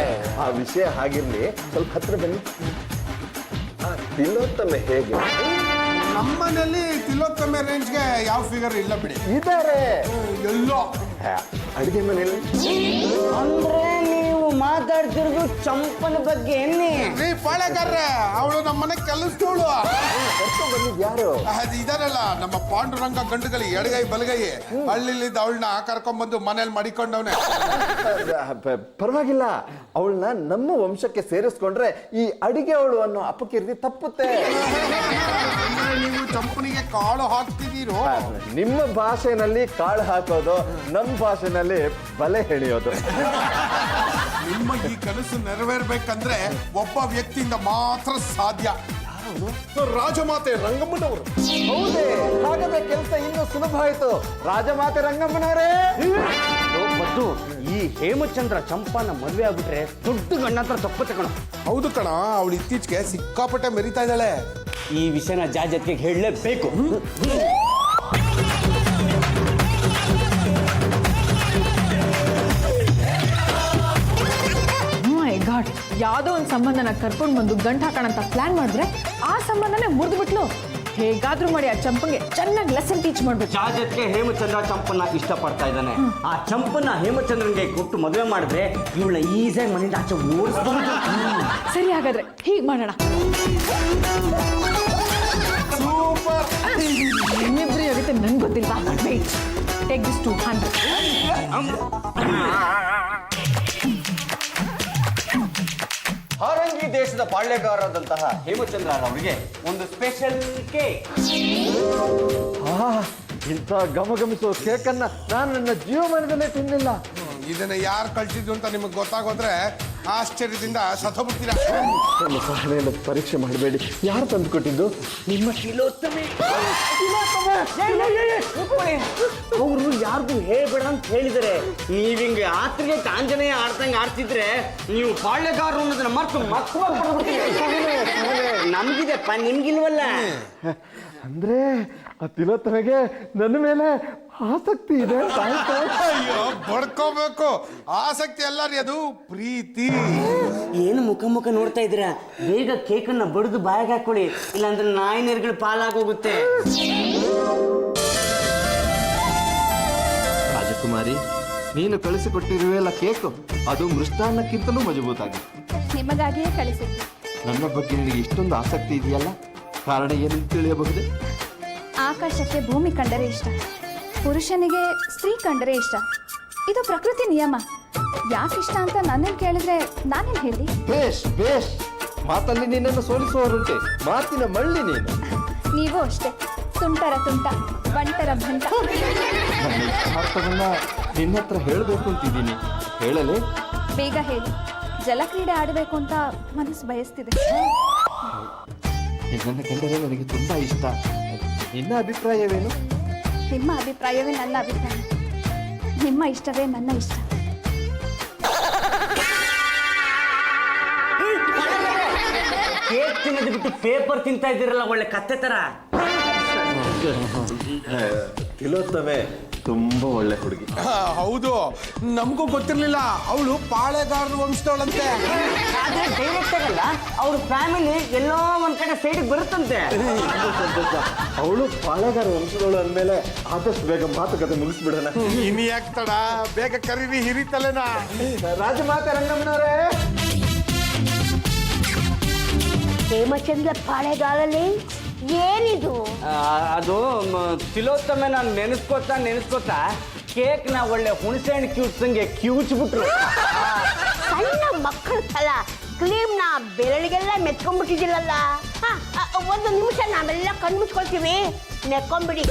Speaker 3: ಆ ವಿಷಯ ಹಾಗಿರ್ಲಿ, ಸ್ವಲ್ಪ ಹತ್ರ ಬನ್ನಿ. ತಿಲೋತ್ತಮೆ ಹೇಗೆ?
Speaker 7: ನಮ್ಮನೇಲಿ ತಿಲೋತ್ತಮೆ ರೇಂಜ್ಗೆ ಯಾವ ಫಿಗರ್ ಇಲ್ಲ ಬಿಡಿ.
Speaker 3: ಇದಾರೆ
Speaker 7: ಎಲ್ಲೋ
Speaker 3: ಅಡಿಗೆ ಮನೆಯಲ್ಲಿ.
Speaker 4: ಅಂದ್ರೆ ನೀವು ಮಾತಾಡ್ತಿರೋದು ಚಂಪನ ಬಗ್ಗೆ ಏನೇ?
Speaker 7: ರೀ ಪಾಳೆಗಾರ್ರೆ, ಅವಳು ನಮ್ಮನೆ ಕೆಲಸದವಳು.
Speaker 3: ಕರ್ಕೊಂಡ್ ಬಂದಿದ್ ಯಾರು?
Speaker 7: ಅದು ಇದಾರಲ್ಲ ನಮ್ಮ ಪಾಂಡುರಂಗ ಗಂಡುಗಲಿ ಎಡಗೈ ಬಲಗೈ, ಹಳ್ಳಿಲಿದ್ದ ಅವಳನ್ನ ಕರ್ಕೊಂಡ್ಬಂದು ಮನೇಲಿ ಮಡಿಕೊಂಡವನೆ.
Speaker 3: ಪರವಾಗಿಲ್ಲ, ಅವಳನ್ನ ನಮ್ಮ ವಂಶಕ್ಕೆ ಸೇರಿಸ್ಕೊಂಡ್ರೆ ಈ ಅಡಿಗೆ ಅವಳು ಅನ್ನೋ ಅಪಕೀರ್ತಿ ತಪ್ಪುತ್ತೆ.
Speaker 7: ನೀವು ಚಂಪನಿಗೆ ಕಾಳು ಹಾಕ್ತಿದ್ದೀರೋ?
Speaker 3: ನಿಮ್ಮ ಭಾಷೆನಲ್ಲಿ ಕಾಳು ಹಾಕೋದು, ನಮ್ಮ ಭಾಷೆನಲ್ಲಿ ಬಲೆ ಹೆಣಿಯೋದು.
Speaker 7: ನಿಮ್ಮ ಈ ಕನಸು ನೆರವೇರ್ಬೇಕಂದ್ರೆ ಒಬ್ಬ ವ್ಯಕ್ತಿಯಿಂದ ಮಾತ್ರ ಸಾಧ್ಯ. ರಾಜಮಾತೆ ರಂಗಮ್ಮನವರು.
Speaker 3: ಹೌದೇ? ಹಾಗಾದ್ರೆ ಕೆಲಸ ಇನ್ನೂ ಸುಲಭ ಆಯ್ತು. ರಾಜಮಾತೆ ರಂಗಮ್ಮನವರೇ.
Speaker 4: ಮತ್ತು ಈ ಹೇಮಚಂದ್ರ ಚಂಪನ ಮದುವೆ ಆಗ್ಬಿಟ್ರೆ ದೊಡ್ಡ ಗಣ್ಣ ಹತ್ರ ತಪ್ಪತ್ತೆ ಕಣ.
Speaker 7: ಹೌದು ಕಣ, ಅವಳು ಇತ್ತೀಚೆಗೆ ಸಿಕ್ಕಾಪಟ್ಟೆ ಮೆರಿತಾ ಇದ್ದಾಳೆ.
Speaker 4: ಈ ವಿಷಯನ ಜಾಜತ್ಗೆ ಹೇಳಲೇಬೇಕು.
Speaker 5: ಗಾಡ್, ಯಾವುದೋ ಒಂದು ಸಂಬಂಧನ ಕರ್ಕೊಂಡು ಬಂದು ಗಂಟು ಹಾಕೋಣ ಅಂತ ಪ್ಲಾನ್ ಮಾಡಿದ್ರೆ ಆ ಸಂಬಂಧನೇ ಮುರಿದ್ಬಿಟ್ಲು. ಹೇಗಾದ್ರೂ ಮಾಡಿ ಆ ಚಂಪಂಗೆ ಚೆನ್ನಾಗಿ ಲೆಸನ್ ಟೀಚ್ ಮಾಡ್ಬೇಕು.
Speaker 4: ಜಾಜತ್ಗೆ ಹೇಮಚಂದ್ರ ಚಂಪನ್ನ ಇಷ್ಟಪಡ್ತಾ ಇದ್ದಾನೆ. ಆ ಚಂಪನ್ನ ಹೇಮಚಂದ್ರನ್ಗೆ ಕೊಟ್ಟು ಮದುವೆ ಮಾಡಿದ್ರೆ ಇವಳ ಈಸಿಯಾಗಿ ಮನೆಯಿಂದ ಆಚೆ ಓಡಿಸ್ಬಹುದು.
Speaker 5: ಸರಿ, ಹಾಗಾದ್ರೆ ಹೀಗೆ ಮಾಡೋಣ.
Speaker 7: ಸೂಪರ್.
Speaker 5: ನಿಮ್ಮಿಬ್ರಿ ಆಗುತ್ತೆ, ನನ್ಗೆ ಗೊತ್ತಿಲ್ವಾ? Wait, take this 200.
Speaker 4: ಹಾರಂಗಿ ದೇಶದ ಪಾಳ್ಯಗಾರರಾದಂತಹ ಹೇಮಚಂದ್ರ ಅವರಿಗೆ ಒಂದು ಸ್ಪೆಷಲ್ ಕೇಕ್.
Speaker 3: ಇಂಥ ಗಮಗಮಿಸುವ ಕೇಕನ್ನ ನಾನು ನನ್ನ ಜೀವಮಾನದಲ್ಲೇ ತಿನ್ನಿಲ್ಲ.
Speaker 7: ಇದನ್ನ ಯಾರು ಕಳ್ಸಿದ್ದು ಅಂತ ನಿಮಗೆ ಗೊತ್ತಾಗೋದ್ರೆ ಆಶ್ಚರ್ಯದಿಂದ ಸತ್ತೋಗ್ಬಿಡ್ತೀರಾ.
Speaker 3: ನನ್ನ ಸಹನೆಯನ್ನು ಪರೀಕ್ಷೆ ಮಾಡಬೇಡಿ. ಯಾರು ತಂದು ಕೊಟ್ಟಿದ್ದು?
Speaker 4: ನಿಮ್ಮ ತಿಲೋತ್ತಮೆ. ಅವರು ಯಾರಿಗೂ ಹೇಳ್ಬೇಡ ಅಂತ ಹೇಳಿದರೆ ನೀವಿಂಗೆ ಆತ್ರಿಗೆ ಕಾಂಜನೇಯ ಆಡ್ತಂಗೆ ಆಡ್ತಿದ್ರೆ ನೀವು ಪಾಳ್ಯಗಾರರು ಅನ್ನೋದನ್ನ ಮರ್ತು ನಮಗಿದೆಪ್ಪ, ನಿಮ್ಗಿಲ್ವಲ್ಲ.
Speaker 3: ಅಂದ್ರೆ ಆ ತಿಲೋತ್ತಮೆಗೆ ನನ್ನ ಮೇಲೆ ಆಸಕ್ತಿ ಇದೆ.
Speaker 7: ಅಯ್ಯೋ, ಬಡ್ಕೋಬೇಕು. ಆಸಕ್ತಿ ಅಲ್ಲ ರೀ, ಅದು ಪ್ರೀತಿ.
Speaker 4: ಏನು ಮುಖ ಮುಖ ನೋಡ್ತಾ ಇದ್ದೀರಾ? ಬೇಗ ಕೇಕನ್ನ ಬಡಿದು ಬಾಯಿಗೆ ಹಾಕೊಳ್ಳಿ, ಇಲ್ಲಾಂದ್ರೆ ನಾಯಿ ನೆರಗಳು ಪಾಲಾಗೋಗುತ್ತೆ.
Speaker 3: ರಾಜಕುಮಾರಿ, ನೀನು ಕಳಿಸಿಕೊಟ್ಟಿರುವೆಲ್ಲ ಕೇಕು, ಅದು ಮೃಷ್ಟಾನ್ನಕ್ಕಿಂತಲೂ ಮಜಬೂತಾಗಿದೆ.
Speaker 1: ನಿಮಗಾಗಿಯೇ ಕಳಿಸಿದ್ದು.
Speaker 3: ನನ್ನ ಬಗ್ಗೆ ನಿನಗೆ ಇಷ್ಟೊಂದು ಆಸಕ್ತಿ ಇದೆಯಲ್ಲ, ಕಾರಣ ಏನು ತಿಳಿಯಬಹುದೇ?
Speaker 1: ಆಕಾಶಕ್ಕೆ ಭೂಮಿ ಕಂಡರೆ ಇಷ್ಟ, ಪುರುಷನಿಗೆ ಸ್ತ್ರೀ ಕಂಡರೆ ಇಷ್ಟ. ಇದು ಪ್ರಕೃತಿ ನಿಯಮ. ಯಾಕಿಷ್ಟ ಅಂತ ನನ್ನನ್ನು ಕೇಳಿದ್ರೆ ನಾನೇನು ಹೇಳಿ?
Speaker 3: ಬೇಷ್ ಬೇಷ್, ಮಾತಲ್ಲಿ ನಿನ್ನನ್ನು ಸೋಲಿಸುವವರುಂಟೆ, ಮಾತಿನ ಮಳ್ಳಿ ನೀನು.
Speaker 1: ನೀವು ಅಷ್ಟೇ, ತುಂಟರ ತುಂಟ, ಬಂಟರ ಬಂಟ.
Speaker 3: ನನ್ನ ಯಥಾರ್ಥವನ್ನ ನಿನ್ನ ಹತ್ರ ಹೇಳಬೇಕು ಅಂತಿದ್ದೀನಿ. ಹೇಳಲೇ?
Speaker 1: ಬೇಗ ಹೇಳಿ. ಜಲಕ್ರೀಡೆ ಆಡಬೇಕು ಅಂತ ಮನಸ್ಸು ಬಯಸ್ತಿದೆ.
Speaker 3: ನನ್ನ ಕಂಡರೆ ನನಗೆ ತುಂಬಾ ಇಷ್ಟ. ನಿನ್ನ ಅಭಿಪ್ರಾಯವೇನು?
Speaker 1: ನಿಮ್ಮ ಅಭಿಪ್ರಾಯವೇ ನನ್ನ ಅಭಿಪ್ರಾಯ, ನಿಮ್ಮ ಇಷ್ಟವೇ ನನ್ನ ಇಷ್ಟ.
Speaker 4: ಕೇಕ್ ತಿನ್ನೋದು ಬಿಟ್ಟು ಪೇಪರ್ ತಿಂತಾ ಇದ್ದೀರಲ್ಲ ಒಳ್ಳೆ ಕತ್ತೆ ತರ.
Speaker 3: ತಿಲೋತ್ತಮೆ ತುಂಬಾ ಒಳ್ಳೆ ಹುಡುಗಿ.
Speaker 7: ಹೌದು, ನಮಗೂ ಗೊತ್ತಿರ್ಲಿಲ್ಲ ಅವಳು ಪಾಳೆಗಾರರ ವಂಶದವಳಂತೆ.
Speaker 4: ಆದ್ರೆ ಡೈರೆಕ್ಟ್ ಆಗಲ್ಲ, ಅವ್ರ ಫ್ಯಾಮಿಲಿ ಎಲ್ಲೋ ಒಂದ್ ಕಡೆ ಸೈಡಿಗೆ ಬರುತ್ತಂತೆ.
Speaker 3: ಅವಳು ಪಾಳೆಗಾರ ವಂಶದವಳು ಅಂದ್ಮೇಲೆ ಆದಷ್ಟು ಬೇಗ ಮಾತುಕತೆ ಮುಗಿಸ್ಬಿಡೋಣ.
Speaker 7: ಇನ್ ಯಾಕೆ ತಡ, ಬೇಗ ಕರೀರಿ ಹಿರಿತಲೆನ.
Speaker 3: ರಾಜಮಾತೆ ರಂಗಮ್ಮನವರೇ.
Speaker 2: ಹೇಮಚಂದ್ರ ಪಾಳೆಗಾಲಲ್ಲಿ ಏನಿದು?
Speaker 4: ಅದು ತಿಲೋತ್ತಮೆ ನಾನು ನೆನೆಸ್ಕೋತಾ ಕೇಕ್ನ ಒಳ್ಳೆ ಹುಣಸೆ ಹಣ್ಣು ಕ್ಯೂಟ್ಸಂಗೆ ಕ್ಯೂಚ್ಬಿಟ್ರು.
Speaker 2: ಸಣ್ಣ ಮಕ್ಕಳ ಥರ ಕ್ರೀಮ್ನ ಬೆರಳಿಗೆಲ್ಲ ಮೆತ್ಕೊಂಡ್ಬಿಟ್ಟಿದ್ದಿಲ್ಲಲ್ಲ. ಒಂದು ನಿಮಿಷ ನಾವೆಲ್ಲ ಕಣ್ಮುಚ್ಕೊಳ್ತೀವಿ, ನೆಕ್ಕೊಂಬಿಡಿ.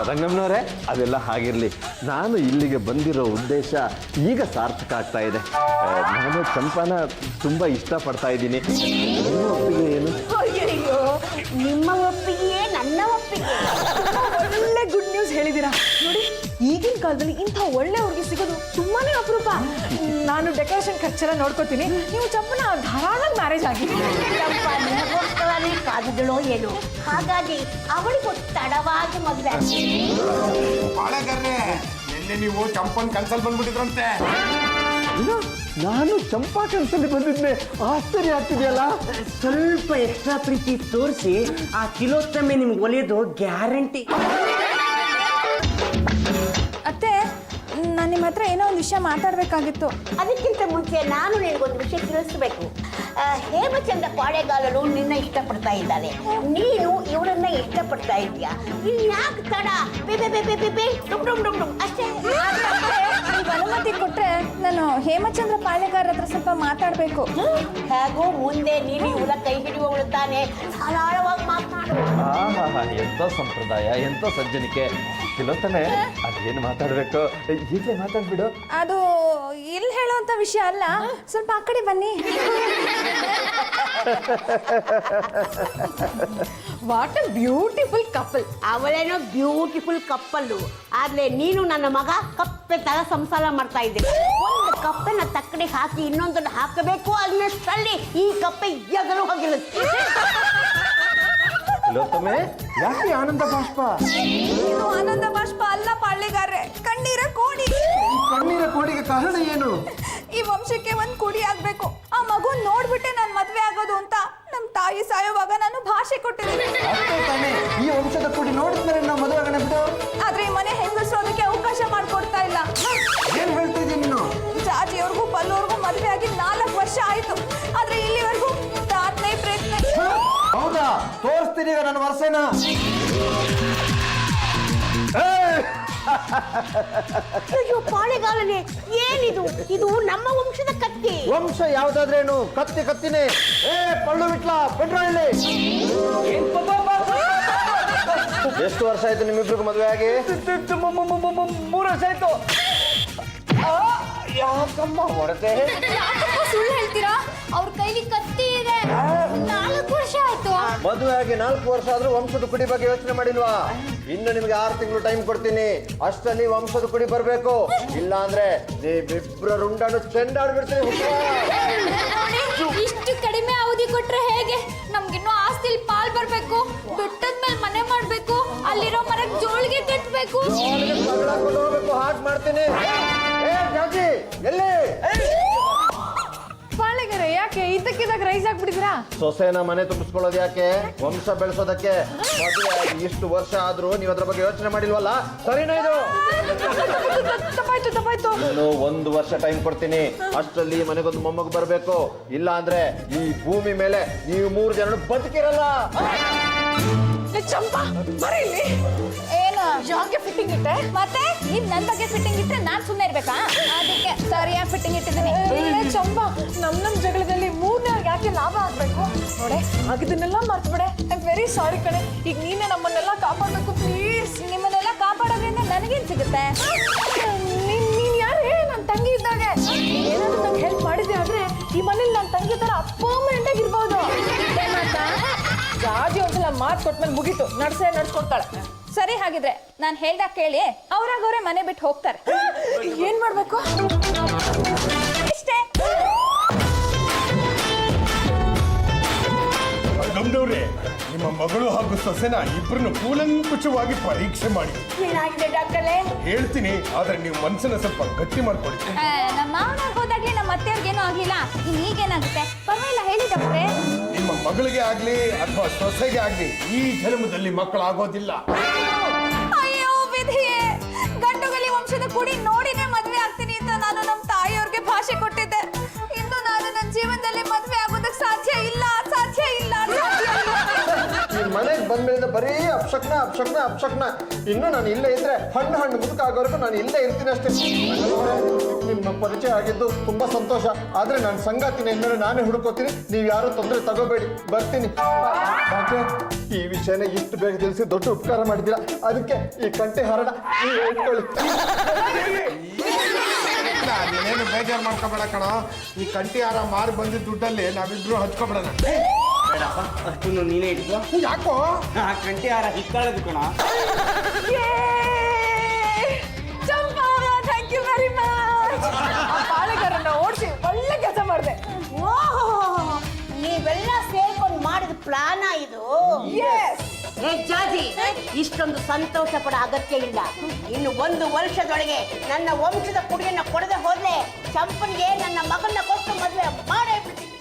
Speaker 3: ರಂಗಮ್ಮನವರೇ, ಅದೆಲ್ಲ ಹಾಗಿರ್ಲಿ. ನಾನು ಇಲ್ಲಿಗೆ ಬಂದಿರೋ ಉದ್ದೇಶ ಈಗ ಸಾರ್ಥಕ ಆಗ್ತಾ ಇದೆ. ನಾನು ಚಂಪಾನ ತುಂಬಾ ಇಷ್ಟಪಡ್ತಾ ಇದ್ದೀನಿ. ನಿಮ್ಮ ಒಪ್ಪಿಗೆ ಏನು?
Speaker 2: ಅಯ್ಯಯ್ಯೋ, ನಿಮ್ಮ ಒಪ್ಪಿಗೆಯೇ ನನ್ನ ಒಪ್ಪಿಗೆ.
Speaker 5: ಒಳ್ಳೆ ಗುಡ್ ನ್ಯೂಸ್ ಹೇಳಿದ್ದೀರಾ. ನೋಡಿ, ಈಗಿನ ಕಾಲದಲ್ಲಿ ಇಂಥ ಒಳ್ಳೆ ಹುಡುಗಿ ಸಿಗೋದು ತುಂಬಾನೇ ಅಪರೂಪ. ನಾನು ಡೆಕೋರೇಷನ್ ಖರ್ಚೆಲ್ಲ ನೋಡ್ಕೋತೀನಿ, ನೀವು ಚಪ್ಪನ ಧಾರಾಳವಾಗಿ ಮ್ಯಾರೇಜ್ ಆಗಿ.
Speaker 2: ಚಂಪಾ ನಿಮಗೋಸ್ಕರನೇ ಕಾದಿದಳೋ ಏನು, ಹಾಗಾಗಿ ಅವಳಿಗೂ ತಡವಾಗಿ ಮದುವೆ ಆಗ್ತೀನಿ.
Speaker 7: ಪಾಳೆಗಾರರೇ, ನಿನ್ನೆ ನೀವು ಚಂಪನ್ ಕನ್ಸಲ್ ಬಂದ್ಬಿಟ್ಟಿದ್ರಂತೆ.
Speaker 3: ನಾನು ಚಂಪಾ ಕನಸಲ್ಲಿ ಬಂದಿದ್ದೆ, ಆಶ್ಚರ್ಯ ಆಗ್ತಿದೆಯಲ್ಲ.
Speaker 4: ಸ್ವಲ್ಪ ಎಕ್ಸ್ಟ್ರಾ ಪ್ರೀತಿ ತೋರಿಸಿ ಆ ತಿಲೋತ್ತಮೆ ನಿಮ್ಗೆ ಒಲಿಯೋದು ಗ್ಯಾರಂಟಿ.
Speaker 1: ಅತ್ತೆ, ನಾನು ನಿಮ್ಮ ಹತ್ರ ಏನೋ ಒಂದು ವಿಷಯ ಮಾತಾಡಬೇಕಾಗಿತ್ತು.
Speaker 2: ಅದಕ್ಕಿಂತ ಮುಂಚೆ ನಾನು ನಿನಗೊಂದು ವಿಷಯ ತಿಳಿಸ್ಬೇಕು. ಹೇಮಚಂದ್ರ ಪಾಳೆಗಾಲರು ನಿನ್ನ ಇಷ್ಟಪಡ್ತಾ ಇದ್ದಾರೆ, ನೀನು ಇವರನ್ನ ಇಷ್ಟಪಡ್ತಾ ಇದೀಯಾ. ಇನ್ಯಾಕೆ ತಡ? ಅಷ್ಟೇ.
Speaker 1: ನೀವು ಅನುಮತಿ ಕೊಟ್ರೆ ನಾನು ಹೇಮಚಂದ್ರ ಪಾಳೆಗಾರ ಹತ್ರ ಸ್ವಲ್ಪ ಮಾತಾಡಬೇಕು.
Speaker 2: ಹೇಗೋ ಮುಂದೆ ನೀನು ಇವರ ಕೈ ಹಿಡಿಯುವವಳು ತಾನೆ, ಧಾರಾಳವಾಗಿ ಮಾತನಾಡು.
Speaker 3: ಎಂತ ಸಂಪ್ರದಾಯ, ಎಂತ ಸಜ್ಜನಿಕೆ. ತಿಲೋತ್ತಮೆ, ಅದೇನು ಮಾತಾಡ್ಬೇಕು ಹೀಗೆ ಮಾತಾಡ್ಬಿಡು.
Speaker 1: ಅದು ಇಲ್ಲಿ ಹೇಳೋಂಥ ವಿಷಯ ಅಲ್ಲ, ಸ್ವಲ್ಪ ಆ ಕಡೆ ಬನ್ನಿ.
Speaker 5: What a beautiful couple.
Speaker 2: ಅವಳೇನೋ ಬ್ಯೂಟಿಫುಲ್ ಕಪ್ಪಲ್ಲು, ಆದ್ರೆ ನೀನು ನನ್ನ ಮಗ ಕಪ್ಪೆ ತರ ಸಂಸಾರ ಮಾಡ್ತಾ ಇದ್ದೀನಿ. ಒಂದು ಕಪ್ಪೆನ ತಕ್ಕಡಿಗೆ ಹಾಕಿ ಇನ್ನೊಂದನ್ನು ಹಾಕಬೇಕು ಅನ್ನಷ್ಟರಲ್ಲಿ ಈ ಕಪ್ಪೆ ಎಗರು ಹೋಗಿರುತ್ತೆ.
Speaker 3: ತಿಲೋತ್ತಮೆ, ಯಾಕೆ ಆನಂದ ಬಾಷ್ಪ?
Speaker 1: ಇದು ಆನಂದ ಬಾಷ್ಪ ಅಲ್ಲ ಪಾಳೆಗಾರ್ರೆ, ಕಣ್ಣೀರ ಕೋಡಿ.
Speaker 3: ಕಣ್ಣೀರ ಕೋಡಿಗೆ ಕಾರಣ ಏನು?
Speaker 1: ಈ ವಂಶಕ್ಕೆ ಒಂದು ಕುಡಿ ಆಗ್ಬೇಕು, ಆ ಮಗು ನೋಡ್ಬಿಟ್ಟೆ ನಾನು ಮದ್ವೆ ಆಗೋದು ಅಂತ ನಮ್ಮ ತಾಯಿ ಸಾಯೋವಾಗ ನಾನು ಭಾಷೆ ಕೊಟ್ಟಿದ್ದೀನಿ.
Speaker 3: ತಾನೆ, ಈ ವಂಶದ ಕುಡಿ ನೋಡಿದ್ಮೇಲೆ ನಾವು ಮದುವೆ ಆಗೋಣ ಬಿಡು.
Speaker 1: ಆದ್ರೆ ಈ ಮನೆ ಹೆಂಗಸರು ಅದಕ್ಕೆ ಅವಕಾಶ ಮಾಡ್ಕೊಡ್ತಾ ಇಲ್ಲ.
Speaker 3: ಏನ್ ಹೇಳ್ತಾ ಇದ್ದೀನಿ ನೀನು?
Speaker 1: ಜಾಜಿಯವ್ರಿಗೂ ಪಲ್ಲವ್ರಿಗೂ ಮದುವೆ ಆಗಿ 4 ವರ್ಷ ಆಯ್ತು, ಆದ್ರೆ ಇಲ್ಲಿವರೆಗೂ ಪ್ರಾರ್ಥನೆ ಪ್ರಯತ್ನ.
Speaker 3: ಹೌದಾ? ತೋರಿಸ್ತೀನಿ ಈಗ ನನ್ನ ವರ್ಷನ.
Speaker 2: ಅಯ್ಯೋ ಪಾಳೆಗಾಲನೆ, ಏನಿದು? ಇದು ನಮ್ಮ ವಂಶದ ಕತ್ತಿ.
Speaker 3: ವಂಶ ಯಾವ್ದಾದ್ರೇನು, ಕತ್ತಿ ಕತ್ತಿನೇ. ಪಳ್ಳು ಬಿಟ್ಲ ಬಿಡ್ರ ಇಲ್ಲಿ. ಎಷ್ಟು ವರ್ಷ ಆಯ್ತು ನಿಮ್ಮಿಬ್ರಿಗೂ ಮದುವೆ ಆಗಿ?
Speaker 4: 3 ವರ್ಷ ಆಯ್ತು.
Speaker 3: ಯಾಕಮ್ಮ ಹೊರತೆ?
Speaker 1: ಸುಳ್ಳು ಹೇಳ್ತೀರಾ? ಅವ್ರ ಕೈಲಿ ಕತ್ತಿ ಇದೆ. 4 ವರ್ಷ ಆಯ್ತು.
Speaker 3: ಮದುವೆ ಆಗಿ 4 ವರ್ಷ ಆದ್ರೂ ವಂಶದ ಕುಡಿ ಬಗ್ಗೆ ಯೋಚನೆ ಮಾಡಿಲ್ವಾ? ಇನ್ನು ನಿಮ್ಗೆ 6 ತಿಂಗಳು ಟೈಮ್ ಕೊಡ್ತೀನಿ, ಅಷ್ಟರಲ್ಲಿ ವಂಶದ ಕುಡಿ ಬರ್ಬೇಕು. ಇಲ್ಲ ಅಂದ್ರೆ ನೀವಿಬ್ರ ರುಂಡಾನು ಚೆಂಡಾಡ್ಬಿಡ್ತೀನಿ.
Speaker 1: ಇಷ್ಟು ಕಡಿಮೆ ಅವಧಿ ಕೊಟ್ರೆ ಹೇಗೆ? ನಮ್ಗಿನ್ನೂ ಆಸ್ತಿಲಿ ಪಾಲ್ ಬರ್ಬೇಕು, ಬೆಟ್ಟದ ಮೇಲೆ ಮನೆ ಮಾಡ್ಬೇಕು, ಅಲ್ಲಿರೋ ಮರಕ್ಕೆ ಜೋಳಿಗೆ ಕಟ್ಬೇಕು.
Speaker 3: ಹೋಗ್ಬೇಕು, ಹಾಗೆ ಮಾಡ್ತೀನಿ. ಜಾಜಿ ಎಲ್ಲಿ?
Speaker 5: ಪಾಳೆಗಾರ, ಯಾಕೆ ಇದ್ದಕ್ಕಿದ್ದಾಗ ರೈಸ್ ಆಗ್ಬಿಟ್ಟಿದ್ದೀರಾ?
Speaker 3: ಸೊಸೆನ ಮನೆ ತುಂಬಿಸ್ಕೊಳ್ಳೋದು ಯಾಕೆ? ವಂಶ ಬೆಳೆಸೋದಕ್ಕೆ. ಮದುವೆ ಆಗಿ ಇಷ್ಟು ವರ್ಷ ಆದ್ರೂ ನೀವು ಅದ್ರ ಬಗ್ಗೆ ಯೋಚನೆ ಮಾಡಿಲ್ವಲ್ಲ, ಸರಿನಾ ಇದು?
Speaker 5: ತಪ್ಪಾಯ್ತು.
Speaker 3: ನಾನು 1 ವರ್ಷ ಟೈಮ್ ಕೊಡ್ತೀನಿ, ಅಷ್ಟರಲ್ಲಿ ಮನೆಗೊಂದು ಮೊಮ್ಮಗು ಬರ್ಬೇಕು. ಇಲ್ಲ ಅಂದ್ರೆ ಈ ಭೂಮಿ ಮೇಲೆ ನೀವು 3 ಜನ ಬದುಕಿರಲ್ಲ.
Speaker 5: ಚಂಪಾ, ಬರೀ ಇಲ್ಲಿ.
Speaker 1: ಏನು
Speaker 5: ಯಾಕೆ ಫಿಟ್ಟಿಂಗ್ ಇಟ್ಟೆ?
Speaker 1: ಮತ್ತೆ ನೀವ್ ನನ್ ಬಗ್ಗೆ ಫಿಟ್ಟಿಂಗ್ ಇಟ್ರೆ ನಾನ್ ಸುಮ್ಮನೆ ಇರ್ಬೇಕಾ? ಅದಕ್ಕೆ ಸರಿಯಾಗಿ ಫಿಟ್ಟಿಂಗ್ ಇಟ್ಟಿದ್ದೀನಿ.
Speaker 5: ಚಂಪಾ, ನಮ್ ಜಗಳದಲ್ಲಿ 3ನೇ ಯಾಕೆ ಲಾಭ ಆಗ್ಬೇಕು? ನೋಡೆ, ಆಗಿದ್ದನ್ನೆಲ್ಲ ಮರ್ತ್ಬಿಡೆ. ಐ ಆಮ್ ವೆರಿ ಸಾರಿ ಕಣೆ. ಈಗ ನೀನೇ ನಮ್ಮನ್ನೆಲ್ಲ ಕಾಪಾಡಬೇಕು ಪ್ಲೀಸ್.
Speaker 1: ನಿಮ್ಮನ್ನೆಲ್ಲ ಕಾಪಾಡೋದ್ರಿಂದ ನನಗೇನ್ ಸಿಗುತ್ತೆ?
Speaker 5: ನೀನ್ ಯಾರೇ? ನನ್ನ ತಂಗಿ ಇದ್ದಾಗೆ ಏನಾದ್ರು ನಂಗೆ ಹೆಲ್ಪ್ ಮಾಡಿದ್ದೆ ಆದ್ರೆ ಈ ಮನೇಲಿ ನನ್ನ ತಂಗಿ ತರ ಪರ್ಮನೆಂಟ್ ಆಗಿರ್ಬೋದು. ರಾಜಿ ಒಂದ್ಸಲ ಮಾತು ಕೊಟ್ಮೇಲೆ ಮುಗೀತು, ನಡ್ಸ್ಕೊಡ್ತಾಳೆ.
Speaker 1: ಸರಿ, ಹಾಗಿದ್ರೆ ನಾನು ಹೇಳ್ದಾಗ ಕೇಳಿ ಅವ್ರಾಗವ್ರೆ ಮನೆ ಬಿಟ್ಟು ಹೋಗ್ತಾರೆ.
Speaker 5: ಏನ್ ಮಾಡ್ಬೇಕು?
Speaker 1: ಇಷ್ಟೇ.
Speaker 8: ಗಂಧವ್ರೆ, ನಿಮ್ಮ ಮಗಳು ಹಾಗೂ ಸೊಸೆನ ಇಬ್ಬರನ್ನು ಕೂಲಂಕುಷವಾಗಿ ಪರೀಕ್ಷೆ ಮಾಡಿ.
Speaker 2: ಏನಾಗಿದೆ ಡಾಕ್ಟರೇ?
Speaker 8: ಹೇಳ್ತೀನಿ, ಆದ್ರೆ ನೀವು ಮನಸ್ಸನ್ನ ಸ್ವಲ್ಪ ಗಟ್ಟಿ ಮಾಡ್ಕೊಳ್ಳಿ.
Speaker 1: ನಮ್ಮ ಮಾವನಾಗ ಹೋದಾಗ್ಲಿ ನಮ್ಮ ಅತ್ತೆಯವ್ರಿಗೇನೂ ಆಗ್ಲಿಲ್ಲ, ಇನ್ನು ಈಗೇನಾಗುತ್ತೆ? ಪರವಾಗಿಲ್ಲ, ಹೇಳಿ ಡಾಕ್ಟ್ರೆ.
Speaker 8: ನಿಮ್ಮ ಮಗಳಿಗೆ ಆಗ್ಲಿ ಅಥವಾ ಸೊಸೆಗೆ ಆಗ್ಲಿ ಈ ಜನ್ಮದಲ್ಲಿ ಮಕ್ಕಳಾಗೋದಿಲ್ಲ.
Speaker 1: ಅಯ್ಯೋ ವಿಧಿಯೇ, ಗಂಡುಗಲಿ ವಂಶದ ಕುಡಿ ನೋಡಿನೇ ಮದ್ವೆ ಆಗ್ತೀನಿ ಅಂತ ನಾನು ನಮ್ಮ ತಾಯಿಯವ್ರಿಗೆ ಭಾಷೆ ಕೊಟ್ಟಿದ್ದೆ. ಇನ್ನು ನಾನು ನನ್ನ ಜೀವನದಲ್ಲಿ ಮದ್ವೆ ಆಗೋದಕ್ಕೆ ಸಾಧ್ಯ ಇಲ್ಲ.
Speaker 3: ಈ ಮನೆಗೆ ಬಂದ್ಮೇಲಿಂದ ಬರೀ ಅಪ್ಶಕ್ನ. ಇನ್ನು ನಾನು ಇಲ್ಲೇ ಇದ್ರೆ ಹಣ್ಣು ಮುದುಕ ಆಗೋವರೆಗೂ ನಾನು ಇಲ್ಲೇ ಇರ್ತೀನಿ ಅಷ್ಟೇ. ನಿಮ್ಮ ಪರಿಚಯ ಆಗಿದ್ದು ತುಂಬಾ ಸಂತೋಷ. ಆದ್ರೆ ನಾನು ಸಂಗಾತಿನ ಇನ್ಮೇಲೆ ನಾನೇ ಹುಡುಕೋತೀನಿ. ನೀವು ಯಾರು ತೊಂದರೆ ತಗೋಬೇಡಿ, ಬರ್ತೀನಿ. ಡಾಕ್ಟ್ರೆ, ಈ ವಿಷಯನ ಇಷ್ಟು ಬೇಗ ತಿಳಿಸಿ ದೊಡ್ಡ ಉಪಕಾರ ಮಾಡಿದ್ದೀರಾ. ಅದಕ್ಕೆ ಈ ಕಂಠೆ ಹರಡ ನೀವು ಹೇಳ್ಕೊಳ್ಳಿ.
Speaker 7: ನೀನೇನು ಬೇಜಾರು ಮಾಡ್ಕೊಬೇಡ ಕಣ. ಈ ಕಂಟಿ ಹಾರ ಮಾರಿ ಬಂದಿದ್ದ ದುಡ್ಡಲ್ಲಿ ನಾವಿಬ್ರು ಹಂಚ್ಕೊಬಿಡೋಣ.
Speaker 4: ಬೇಡಪ್ಪ, ಅಷ್ಟನ್ನು ನೀನೇ ಇಟ್ಕೋ.
Speaker 7: ಯಾಕೋ?
Speaker 4: ಆ ಕಂಟಿ ಹಾರ ಹಿಕ್ಕಳದು ಕಣ.
Speaker 5: Thank you very much. ಪಾಳೆಗಾರನ್ನ ಓಡಿಸಿ ಒಳ್ಳೆ ಕೆಲಸ ಮಾಡಿದೆ.
Speaker 2: ಓಹೋ, ನೀವೆಲ್ಲ ಸೇರ್ಕೊಂಡು ಮಾಡಿದ ಪ್ಲಾನ ಇದು? ಏ ಜಾಜಿ, ಇಷ್ಟೊಂದು ಸಂತೋಷ ಪಡೋ ಅಗತ್ಯ ಇಲ್ಲ. ಇನ್ನು 1 ವರ್ಷದೊಳಗೆ ನನ್ನ ವಂಶದ ಕುಡಿಯನ್ನ ಕೊಡದೆ ಹೋದ್ರೆ ಚಂಪನ್ಗೆ ನನ್ನ ಮಗನ್ನ ಕೊಟ್ಟು ಮದುವೆ ಮಾಡೇ ಬಿಡ್ತೀನಿ.